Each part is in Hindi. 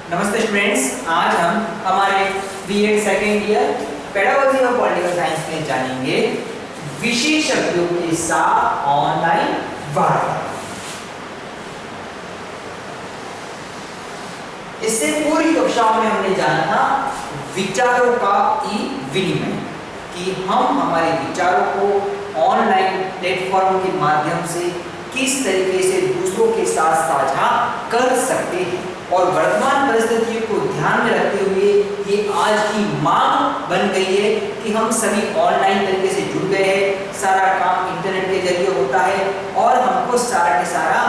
नमस्ते स्टूडेंट्स, आज हम हमारे बीएड सेकेंड ईयर पेडागोजी और पॉलिटिकल साइंस में जानेंगे विशेषज्ञों के साथ ऑनलाइन वार्ता। इससे पूरी कक्षाओं में हमने जाना था विचारों का ई विनिमय, कि हम हमारे विचारों को ऑनलाइन प्लेटफॉर्म के माध्यम से किस तरीके से दूसरों के साथ साझा कर सकते हैं। और वर्तमान परिस्थितियों को ध्यान में रखते हुए ये आज की मांग बन गई है कि हम सभी ऑनलाइन तरीके से जुड़ गए हैं, सारा काम इंटरनेट के जरिए होता है और हमको सारा के सारा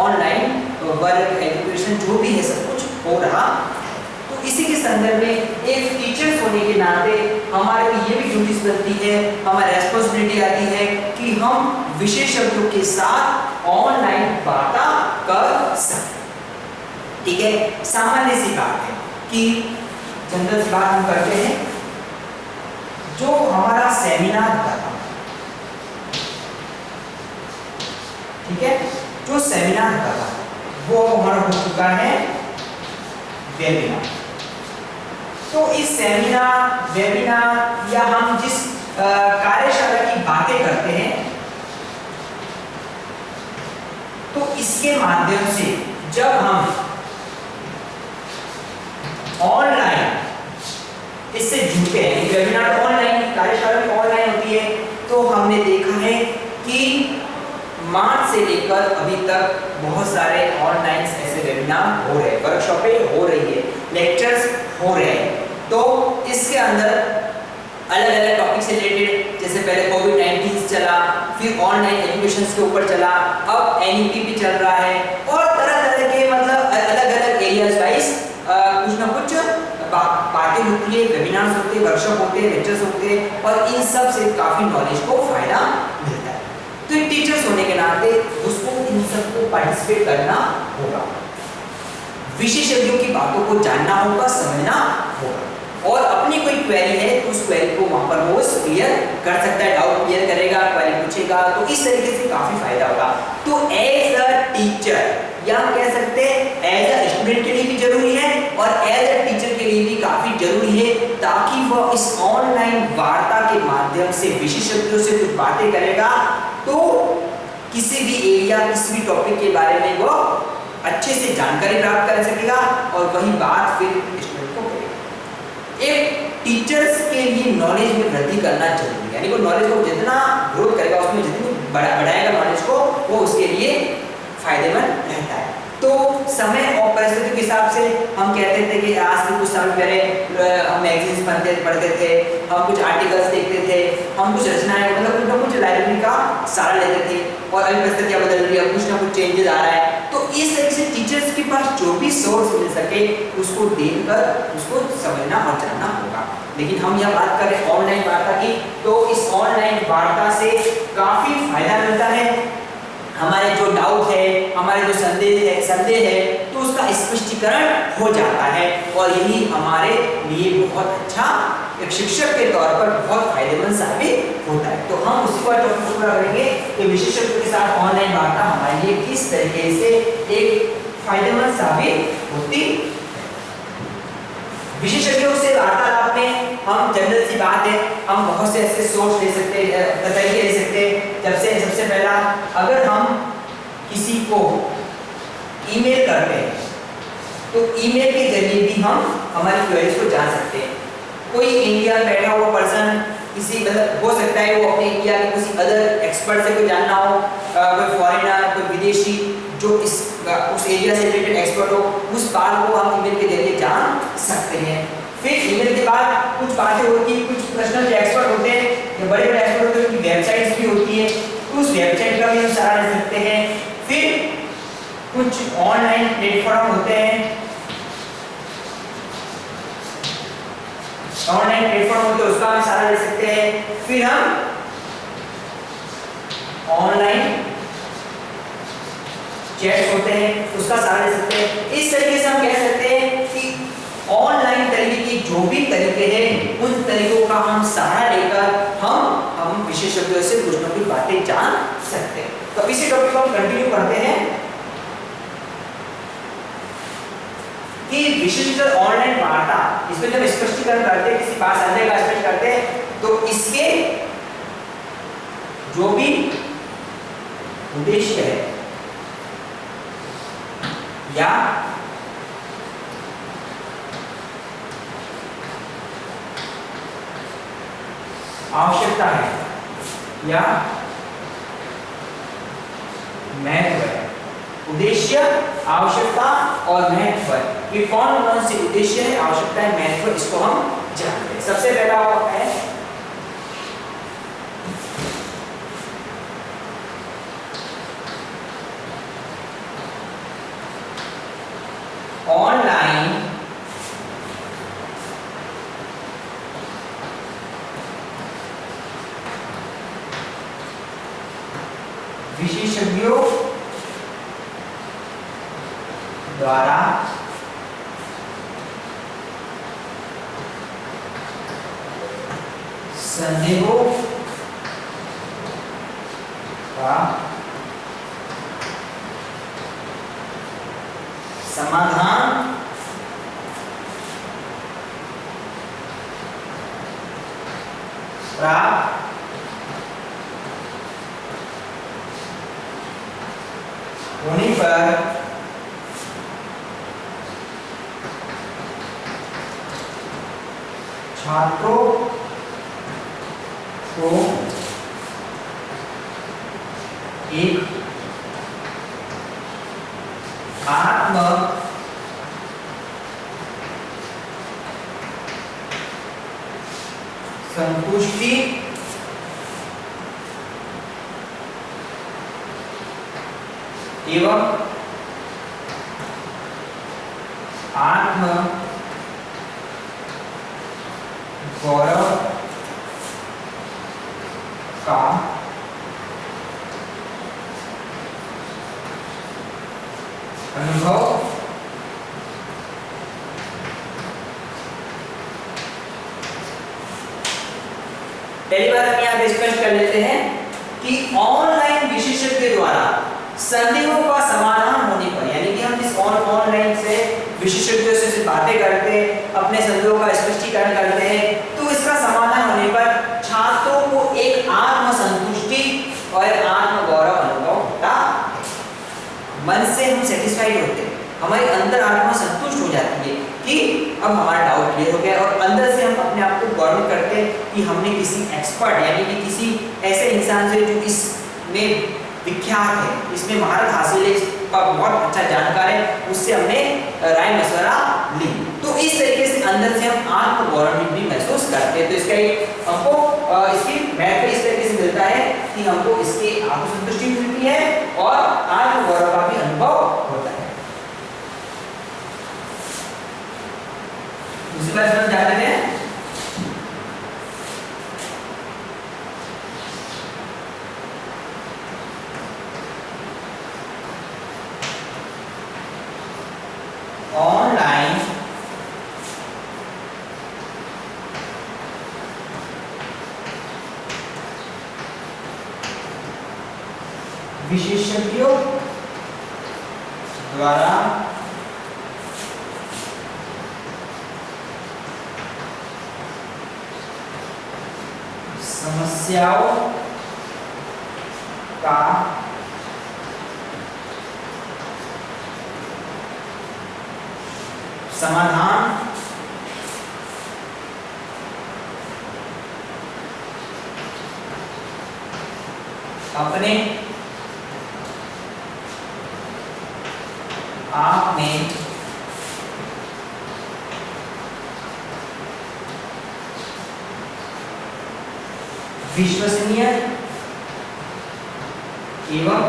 ऑनलाइन वर्क एजुकेशन जो भी है सब कुछ हो रहा। तो इसी के संदर्भ में एक टीचर्स होने के नाते हमारे को ये भी ड्यूटीज बनती है, हमारी रेस्पॉन्सिबिलिटी आती है कि हम विशेषज्ञों के साथ ऑनलाइन वार्ता कर सकते। ठीक है, सामान्य सी बात है कि जनरल सी बात हम करते हैं, जो हमारा सेमिनार होता था, ठीक है, जो सेमिनार होता था वो हमारा हो चुका है वेबिनार। तो इस सेमिनार वेबिनार या हम जिस कार्यशाला की बातें करते हैं, तो इसके माध्यम से जब हम ऑनलाइन इससे जुड़ते हैं, वेबिनार ऑनलाइन, कार्यशाला भी ऑनलाइन होती है, तो हमने देखा है कि मार्च से लेकर अभी तक बहुत सारे ऑनलाइन ऐसे वेबिनार हो रहे हैं, वर्कशॉपें हो रही है, लेक्चर्स हो रहे हैं। तो इसके अंदर अलग अलग टॉपिक से रिलेटेड, जैसे पहले कोविड-19 चला, फिर ऑनलाइन एजुकेशन के ऊपर चला, अब एनईपी भी चल रहा है और तरह तरह के मतलब अलग अलग एरियाज वाइज कुछ ना कुछ बातें होती है, वेबिनार्स होते हैं, वर्कशॉप होते हैं, लेक्चर्स होते हैं और इन सब से काफी नॉलेज को फायदा मिलता है। तो एक टीचर्स होने के नाते उसको इन सबको पार्टिसिपेट करना होगा, विशेषज्ञों की बातों को जानना होगा, समझना होगा और अपनी कोई क्वेरी है तो उस क्वेरी को वहां पर वो क्लियर कर सकता है, डाउट क्लियर करेगा, क्वेरी पूछेगा, तो इस तरीके से काफी फायदा होगा। तो एज अ टीचर या कह सकते हैं एज अ स्टूडेंट के लिए भी जरूरी है और एज अ टीचर के लिए भी काफी जरूरी है, ताकि वह इस ऑनलाइन वार्ता के माध्यम से विशेषज्ञों से कुछ बातें करेगा तो किसी भी एरिया, किसी भी टॉपिक के बारे में वह अच्छे से जानकारी प्राप्त कर सकेगा और वही बात फिर स्टूडेंट को करेगा। एक टीचर्स के लिए नॉलेज में वृद्धि करना जरूरी है, यानी वो नॉलेज को जितना ग्रोथ करेगा, उसमें जितनी बढ़ाएगा नॉलेज को, वो उसके लिए फायदेमंद रहता है। तो समय और परिस्थिति के हिसाब से हम कहते थे कि आज से कुछ समय पहले हम मैगजीन्स पढ़ते थे, हम कुछ आर्टिकल्स देखते थे, हम कुछ रचनाएं मतलब कुछ लाइब्रेरी का सहारा लेते थे और अभी परिस्थितियां बदल रही है, कुछ ना कुछ चेंजेस आ रहा है। तो इस तरह से टीचर्स के पास जो भी सोर्स मिल सके उसको देखकर उसको समझना और जानना होगा। लेकिन हम यह बात कर रहे हैं ऑनलाइन वार्ता की, तो इस ऑनलाइन वार्ता से काफी फायदा मिलता है। हमारे जो डाउट है, हमारे जो संदेह है तो उसका स्पष्टीकरण हो जाता है और यही हमारे लिए बहुत अच्छा एक शिक्षक के तौर पर बहुत फायदेमंद साबित होता है। तो हम उसी पर टॉपिक पूरा करेंगे कि विशेषज्ञों के साथ ऑनलाइन वार्ता हमारे लिए किस तरीके से एक फायदेमंद साबित होती। विशेषज्ञों से वार्तालाप में हम जनरल सी बात है, हम बहुत से ऐसे सोर्स ले सकते हैं, तरीके ले सकते हैं। जब से सबसे पहला, अगर हम किसी को ईमेल करते हैं तो ईमेल के जरिए भी हम हमारी क्वेरीज को जान सकते हैं। कोई इंडिया में बैठा हुआ पर्सन, किसी मतलब हो सकता है वो अपने इंडिया के किसी अदर एक्सपर्ट से कोई जानना हो, कोई फॉरेनर, कोई विदेशी जो उस एरिया से रिलेटेड एक्सपर्ट हो, उस बात को हम ईमेल के जरिए जान सकते हैं। फिर ईमेल के बाद कुछ बातें होती हैं, कुछ पर्सनल जो एक्सपर्ट होते हैं या बड़े बड़े एक्सपर्ट होते हैं, उनकी वेबसाइट्स भी होती है, तो उस वेबसाइट का भी हम सहारा ले सकते हैं। फिर कुछ ऑनलाइन प्लेटफॉर्म होते हैं, ऑनलाइन प्लेटफॉर्म होते हैं, उसका हम सहारा ले सकते हैं। फिर हम ऑनलाइन चैट्स होते हैं, उसका सहारा ले सकते हैं। इस तरीके से हम कह सकते हैं कि ऑनलाइन तरीके की जो भी तरीके हैं उन तरीकों का हम सहारा लेकर हम विशेषज्ञों से कुछ ना कुछ बातें जान सकते हैं। तो इसी टॉपिक को हम कंटिन्यू करते हैं कि कि विशिष्ट ऑनलाइन वार्ता, इसमें जब स्पष्टीकरण करते हैं, किसी बात संदेह का स्पष्ट करते हैं, तो इसके जो भी उद्देश्य है या आवश्यकता है या महत्व है, उद्देश्य, आवश्यकता और महत्व, ये कौन कौन से उद्देश्य है, आवश्यकता है, महत्व, इसको हम जानते हैं। सबसे पहला है ऑनलाइन विशेषज्ञों द्वारा संदेहों का समाधान प्राप्त होने पर छात्रों को एक आत्म संतुष्टि एवं आत्म गौरव का अनुभव पहली बार हम यहाँ पे स्पष्ट कर लेते हैं कि ऑनलाइन विशेषज्ञ द्वारा संदेहों का समाधान होने पर, यानी कि हम जिस ऑनलाइन से विशेषज्ञों से बातें करते हैं, अपने संदेहों का स्पष्टीकरण करते हैं, तो इसका समाधान होने पर छात्रों को एक आत्म संतुष्टि और आत्म गौरव अनुभव होता है। मन से हम सेटिस्फाइड होते हैं, हमारी अंदर आत्मा संतुष्ट हो जाती है कि अब हमारा डाउट क्लियर हो गया, और अंदर से हम अपने आप को गौरव करते हैं कि हमने किसी एक्सपर्ट, यानी कि किसी ऐसे इंसान से जो इसमें विख्यात है, इसमें महारत हासिल है, इसका बहुत अच्छा जानकार है, उससे हमने राय मशवरा ली। तो इस तरीके से अंदर से हम आत्म गौरव भी महसूस करते हैं। तो इसका एक हमको इसकी महत्व इस तरीके से मिलता है कि हमको इसके आत्मसंतुष्टि मिलती है और आत्म गौरव का भी अनुभव होता है। दूसरी बात हम जानते हैं ऑनलाइन विशेषज्ञों द्वारा समस्याओं का समाधान अपने आप में विश्वसनीय एवं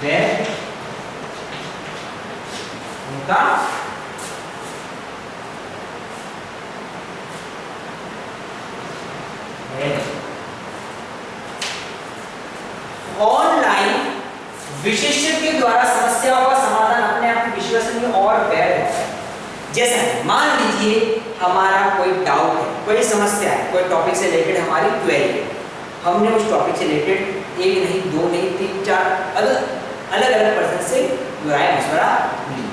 वैध होता है। ऑनलाइन विशेषज्ञ द्वारा समस्याओं का समाधान अपने आप में विश्वसनीय और वैध होता है। जैसे मान लीजिए हमारा कोई डाउट है, कोई समस्या है, कोई टॉपिक से रिलेटेड हमारी क्वेरी है, हमने उस टॉपिक से रिलेटेड एक नहीं, दो नहीं, तीन चार अलग अलग पर्सन से राय मशवरा ली।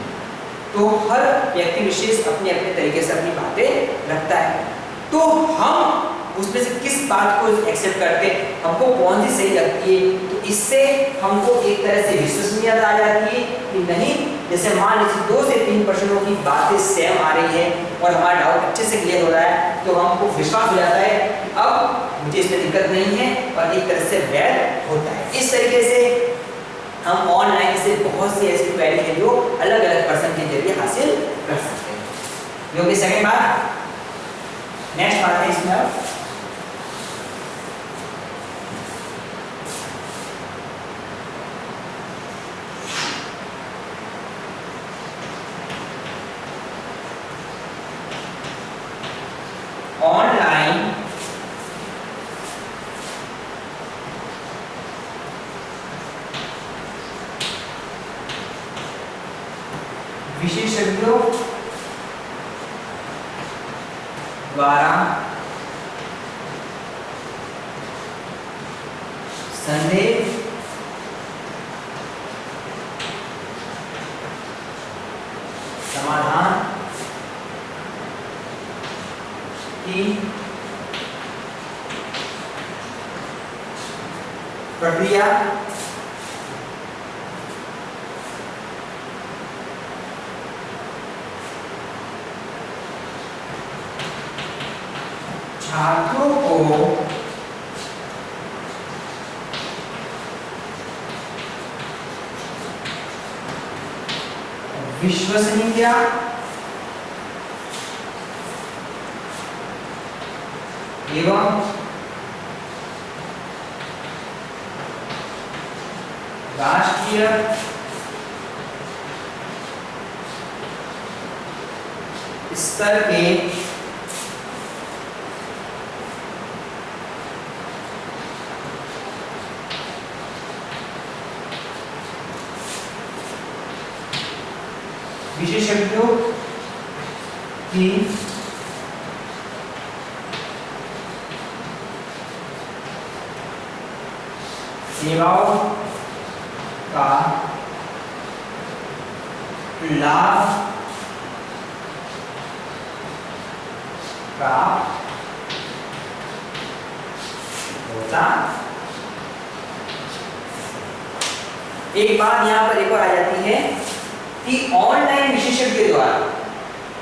तो हर व्यक्ति विशेष अपने अपने तरीके से अपनी बातें रखता है, तो हम उसमें से किस बात को एक्सेप्ट करते हैं, हमको कौन सी सही लगती है, तो इससे हमको एक तरह से विश्वसनीयता आ जाती है कि नहीं, जैसे मान लीजिए 2 से 3% की बातें सेम आ रही है और हमारा डाउट अच्छे से क्लियर हो रहा है, तो हमको विश्वास हो जाता है कि अब मुझे इसमें दिक्कत नहीं है और एक तरह से वैध होता है। इस तरीके से हम ऑनलाइन से बहुत सी ऐसी क्वेरी है जो अलग अलग पर्सन के जरिए हासिल कर सकते हैं। जो कि सेकंड बात, नेक्स्ट बात है इसमें अब ऑनलाइन विशेषज्ञों द्वारा संदेह समाधान की प्रक्रिया छात्रों को विश्वसनीय एवं राष्ट्रीय स्तर के विशेषज्ञों की सेवाओं का लाभ प्राप्त होता। एक बात यहाँ पर एक और आ जाती है कि ऑनलाइन विशेषज्ञ द्वारा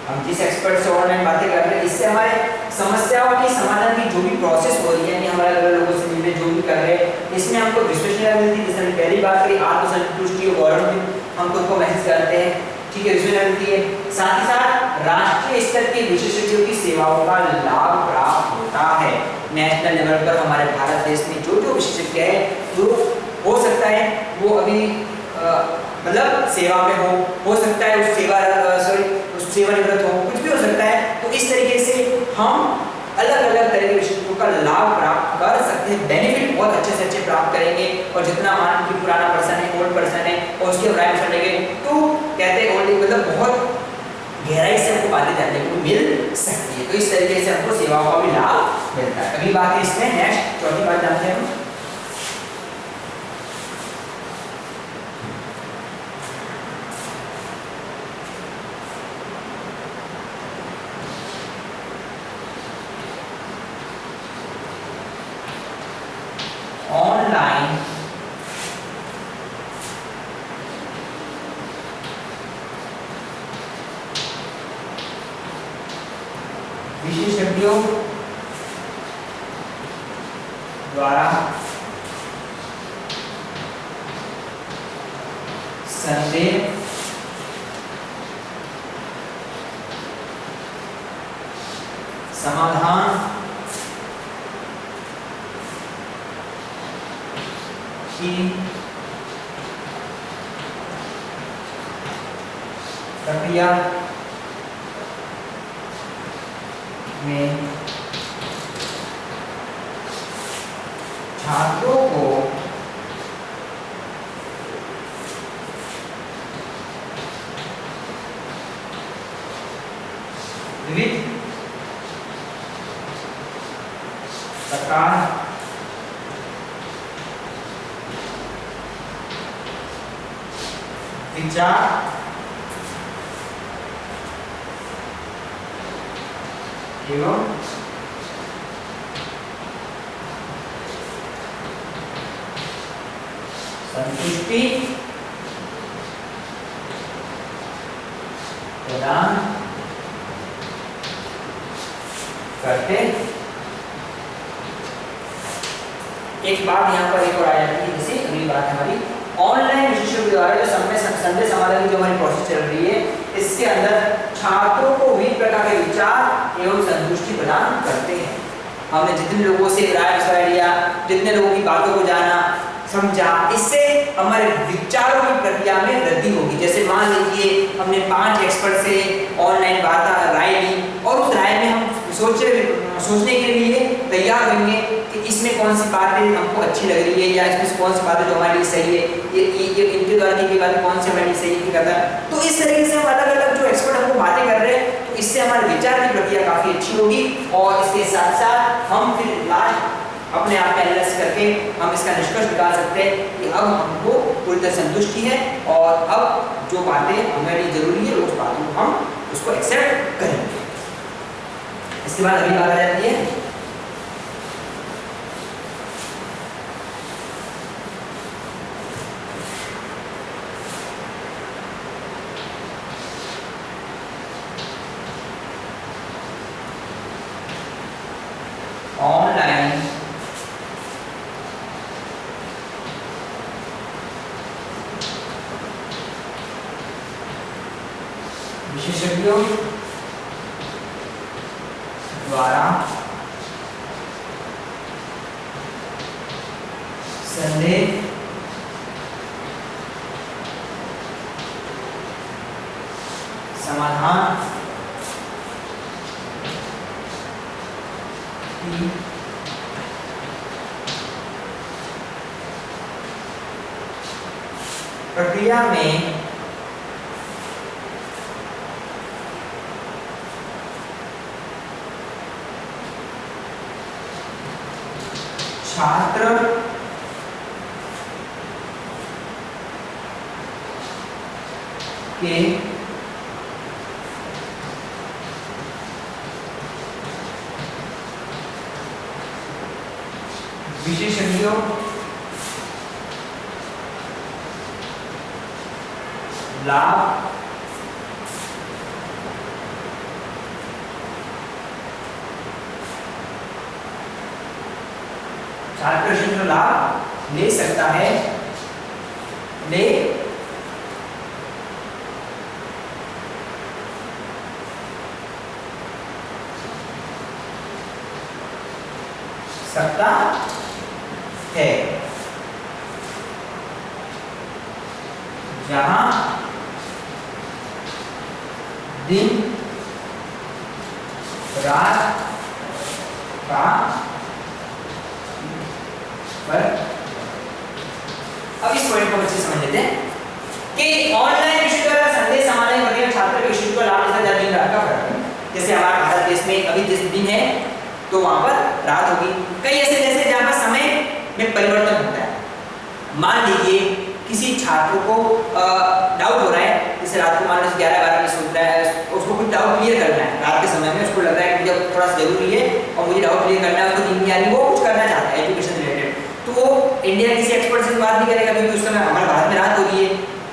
हम जिस एक्सपर्ट से ऑनलाइन बातें कर रहे हैं, इससे हमारे समस्याओं के समाधान की जो भी प्रोसेस हो रही है, यानी हमारे अलग लोगों से मिलने जो भी कर रहे हैं, इसमें हमको विश्वसनीयता मिलती है। जैसे हमने पहली बात करी आत्मसंतुष्टि और गौरव में हम खुद को महसूस करते हैं, ठीक है, विश्वसनीयता मिलती है। साथ ही साथ राष्ट्रीय स्तर के विशेषज्ञों की सेवाओं का लाभ प्राप्त होता है। नेशनल लेवल पर हमारे भारत देश में जो जो विशेषज्ञ है, जो हो सकता है वो अभी मतलब सेवा में हो सकता है उस सेवानिवृत्त हो, कुछ भी हो सकता है। तो इस तरीके से हम अलग अलग तरह के विषयों का लाभ प्राप्त कर सकते हैं, बेनिफिट बहुत अच्छे से अच्छे प्राप्त करेंगे। और जितना मान कि पुराना पर्सन है, ओल्ड पर्सन है, और उसके बारे में सुनेंगे तो कहते हैं ओल्ड मतलब बहुत गहराई से हमको बातें जानने को मिल सकती है। तो इस तरीके से हमको सेवाओं का भी लाभ मिलता है। अगली बात है इसमें, नेक्स्ट चौथी बात जानते हैं हम। ऑनलाइन विशेषज्ञों द्वारा संदेह समाधान की प्रक्रिया में छात्रों को विविध प्रकार विचार एवं संतुष्टि प्रदान करते। एक बात यहाँ पर एक और आ जाती है, जैसे अगली बात हमारी ऑनलाइन विषयों के द्वारा जो संदेश समाधान की जो हमारी प्रोसेस चल रही है, इसके अंदर छात्रों को विभिन्न प्रकार के विचार एवं संतुष्टि प्रदान करते हैं। हमने जितने लोगों से राय मशवरा लिया, जितने लोगों की बातों को जाना समझा, इससे हमारे विचारों की प्रक्रिया में वृद्धि होगी। जैसे मान लीजिए हमने 5 एक्सपर्ट से ऑनलाइन राय ली और उस राय में हम सोचने के लिए तैयार होंगे कि इसमें कौन सी बातें हमको अच्छी लग रही है या इसमें कौन सी बातें जो हमारे लिए सही है, ये इनके द्वारा की गई बातें कौन सी हमारे लिए सही है। तो इस तरीके से हम अलग अलग जो एक्सपर्ट हमको बातें कर रहे हैं, तो इससे हमारे विचार की प्रक्रिया काफ़ी अच्छी होगी और इसके साथ साथ हम फिर लास्ट अपने आप में एनालाइज करके हम इसका निष्कर्ष निकाल सकते हैं कि अब हमको पूरी तरह संतुष्टि है और अब जो बातें हमारे लिए जरूरी है उस बातों को हम उसको एक्सेप्ट करेंगे। इसके बाद अगली बात आ जाती है ऑनलाइन विशेषज्ञों द्वारा संदेह समाधान की प्रक्रिया में छात्र के विशेषज्ञों लाभ छात्र विशेषज्ञ लाभ ले सकता है, ले सकता है, जहां दिन रात का फर्क। अब इस पॉइंट को अच्छे समझ लेते हैं कि ऑनलाइन विषय द्वारा संदेश समाधान प्रक्रिया छात्र के विषय को लाभ देता दिन रात का फर्क है। जैसे हमारे भारत देश में अभी जिस दिन है तो वहां पर रात होगी। कई ऐसे देश हैं जहां पर समय में परिवर्तन होता है। मान लीजिए किसी छात्र को डाउट हो रहा है, जैसे रात को मान लीजिए 11-12 बजे सोच रहा है, उसको कुछ डाउट क्लियर करना है रात के समय में, उसको लग रहा है कि मुझे थोड़ा सा जरूरी है और मुझे डाउट क्लियर करना है, उसको नींद नहीं आ रही, वो कुछ करना चाहता है एजुकेशन रिलेटेड, तो वो इंडिया किसी एक्सपर्ट से बात नहीं करेगा क्योंकि उस समय हमारे भारत में रात हो रही है,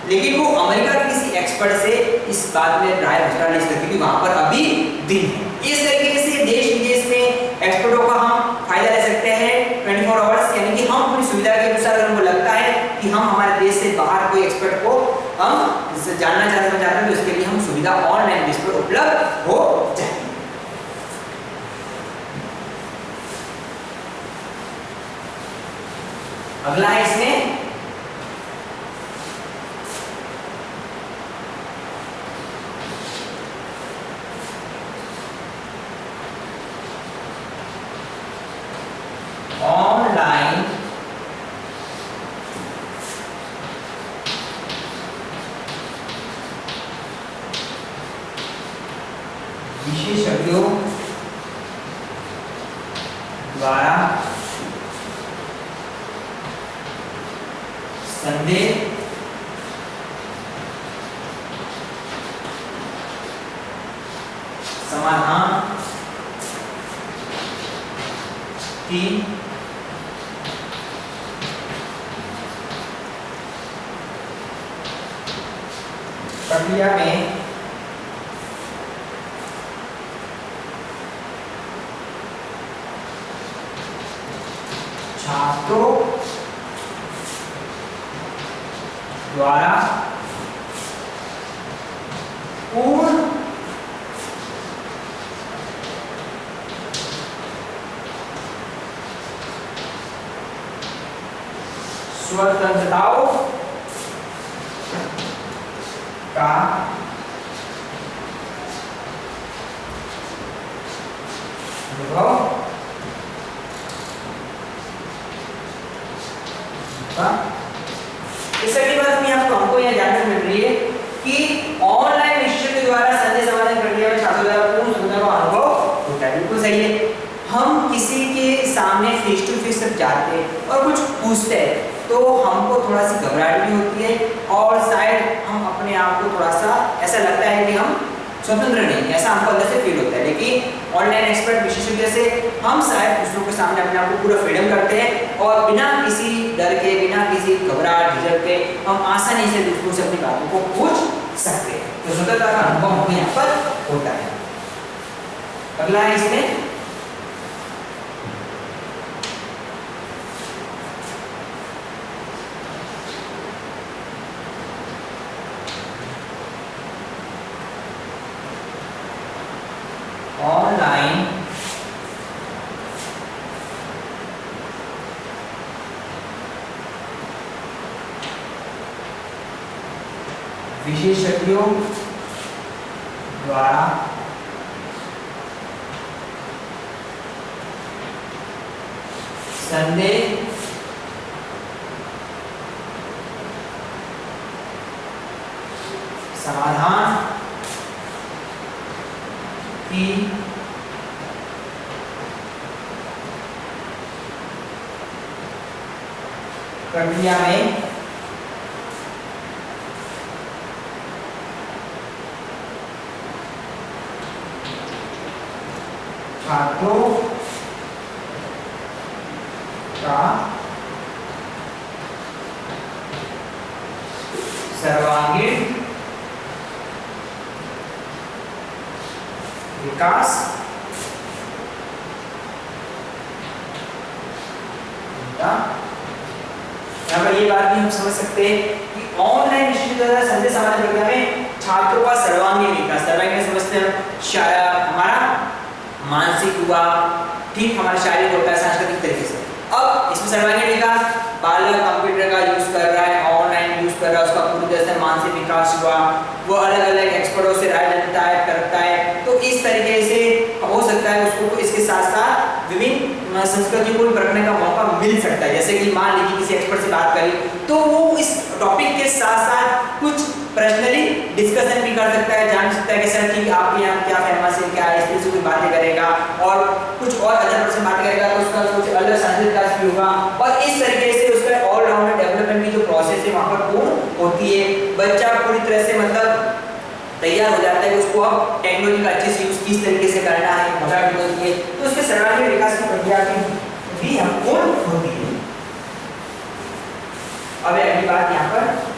लेकिन वो अमेरिका के किसी एक्सपर्ट से इस बात में राय मशवरा ले सकते क्योंकि वहां पर अभी दिन है। इस तरीके से देश विदेश में एक्सपर्टों का हम फायदा ले सकते हैं 24 आवर्स, यानी कि हम अपनी सुविधा के अनुसार अगर हमको लगता है कि हम हमारे देश से बाहर कोई एक्सपर्ट को हम जानना चाहते हैं तो इसके लिए हम सुविधा ऑनलाइन बेस पर उपलब्ध हो जाए। अगला है इसमें ऑनलाइन विशेषज्ञों द्वारा संदेह समाधान की प्रक्रिया में छात्रों द्वारा पूर्ण स्वतंत्रताओं का अनुभव इस अगली बात में हमको यह जानने मिल रही है कि ऑनलाइन विषय के द्वारा संदेश समाधान प्रक्रिया में छात्रों द्वारा पूर्ण सुविधा का अनुभव होता है। बिल्कुल सही है। हम किसी के सामने फेस टू फेस जब जाते हैं और कुछ पूछते हैं तो हमको थोड़ा सी घबराहट भी होती है और शायद हम अपने आप को थोड़ा सा ऐसा लगता है कि हम स्वतंत्र नहीं, ऐसा हमको अंदर से फील होता है। लेकिन ऑनलाइन एक्सपर्ट विशेषज्ञ से हम शायद दूसरों के सामने अपने आप को पूरा फ्रीडम करते हैं और बिना किसी डर के, बिना किसी घबराहट झिझक के हम आसानी से दूसरों से अपनी बातों को पूछ सकते हैं। तो स्वतंत्रता का अनुभव हमको यहाँ पर होता है। अगला है इसमें ऑनलाइन विशेषज्ञों द्वारा संदेह समाधान की प्रक्रिया में छात्रों का सर्वांगीण विकास यहाँ पर ये बात भी हम समझ सकते हैं कि ऑनलाइन संदेश समाधान प्रक्रिया में छात्रों का सर्वांगीण विकास, सर्वांगीण समझते हैं हमारा मानसिक हुआ, ठीक हमारा शारीरिक होता है सांस्कृतिक तरीके से। अब इसमें सर्वांगीण विकास, बालक कंप्यूटर का यूज कर रहा है, ऑनलाइन यूज कर रहा है, उसका पूरी तरह से मानसिक विकास हुआ, वो अलग अलग एक्सपर्टों से राय लेता है, करता है। तो इस तरीके से हो सकता है उसको इसके साथ साथ विभिन्न संस्कृतियों को भी परखने का मौका मिल सकता है। जैसे कि मान लीजिए किसी एक्सपर्ट से बात करी तो वो इस टॉपिक के साथ साथ कुछ पर्सनली डिस्कशन भी कर सकता है, जान सकता है कि सर ठीक आपके यहाँ क्या फेमस है, क्या है, इस तरह से कोई बातें करेगा और कुछ और अदर पर्सन बात करेगा तो उसका कुछ अलग सांस्कृतिक विकास भी होगा और इस तरीके से उसका ऑलराउंडर डेवलपमेंट की जो प्रोसेस है वहाँ पर पूर्ण होती है। बच्चा पूरी तरह से मतलब तैयार हो जाता है कि उसको अब टेक्नोलॉजी का अच्छे से यूज किस तरीके से करना है, घबराहट नहीं होती है, तो उसके सर्वांगीण विकास की प्रक्रिया भी हम पूर्ण होती है। अब अगली बात यहाँ पर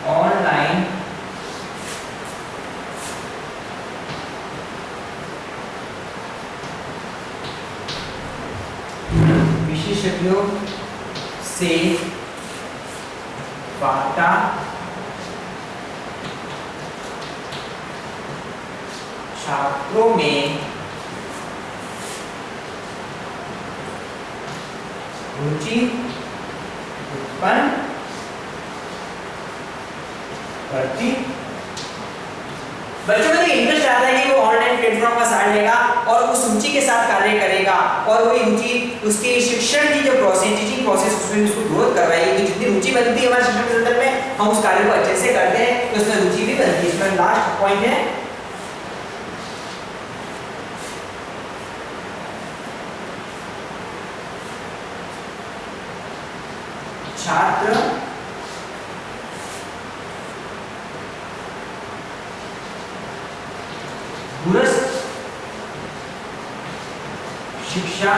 ऑनलाइन विशेषज्ञों से वार्ता छात्रों में रुचि उत्पन्न करती। बच्चों में इंटरेस्ट आता है कि वो ऑनलाइन प्लेटफॉर्म का सहारा लेगा और उस रुचि के साथ कार्य करेगा और वही रुचि उसके शिक्षण की जो प्रोसेस, टीचिंग प्रोसेस, उसमें उसको ग्रोथ करवाएगी। तो जितनी रुचि बनती है हमारे शिक्षण के संदर्भ में, हम उस कार्य को अच्छे से करते हैं तो उसमें रुचि भी बनती है। इसमें लास्ट पॉइंट है शिक्षा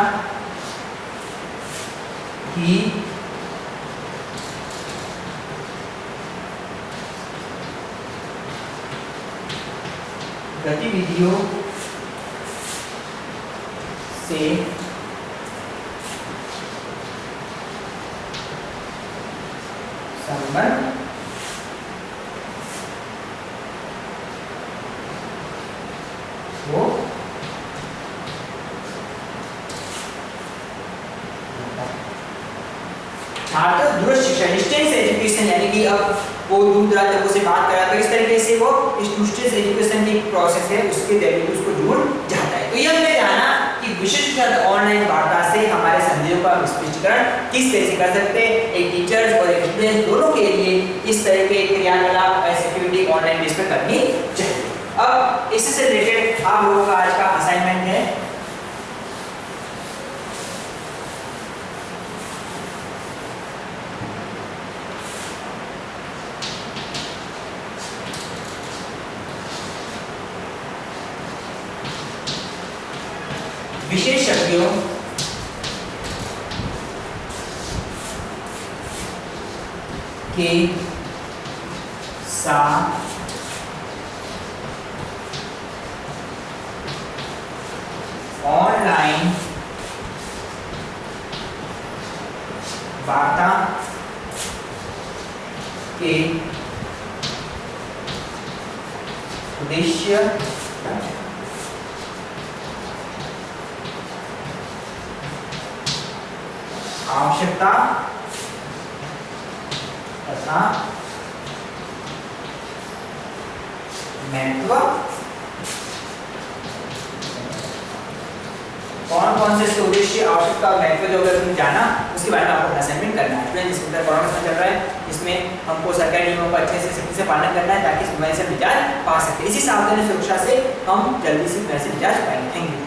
की गतिविधियों से संबंध हो छात्र दूरस्थ शिक्षा डिस्टेंस एजुकेशन यानी कि अब वो दूर दराज लोगों से बात करा तो इस तरीके से वो डिस्टेंस एजुकेशन की प्रोसेस है उसके जरिए उसको जुड़ जाता है। तो ये हमने जाना कि विशिष्ट ऑनलाइन वार्ता से हमारे संदेहों का स्पष्टीकरण किस तरह से कर सकते हैं। एक टीचर्स और एक स्टूडेंट दोनों के लिए इस तरह के क्रियाकलाप एक्टिविटी ऑनलाइन बेस पर करनी चाहिए। अब इससे रिलेटेड आप लोगों का आज का असाइनमेंट है विशेषज्ञों के साथ ऑनलाइन वार्ता के उद्देश्य आवश्यकता तथा महत्व कौन से इसके उद्देश्य आवश्यकता और महत्व जो अगर तुमने जाना उसके बारे में आपको असाइनमेंट करना है। फ्रेंड्स इसके अंदर कोरोना चल रहा है इसमें हमको सरकारी नियमों का अच्छे से सख्ती से पालन करना है ताकि समय से निजात पा सके। इसी सावधानी सुरक्षा से हम जल्दी से घर से निजात पाएंगे। Thank you.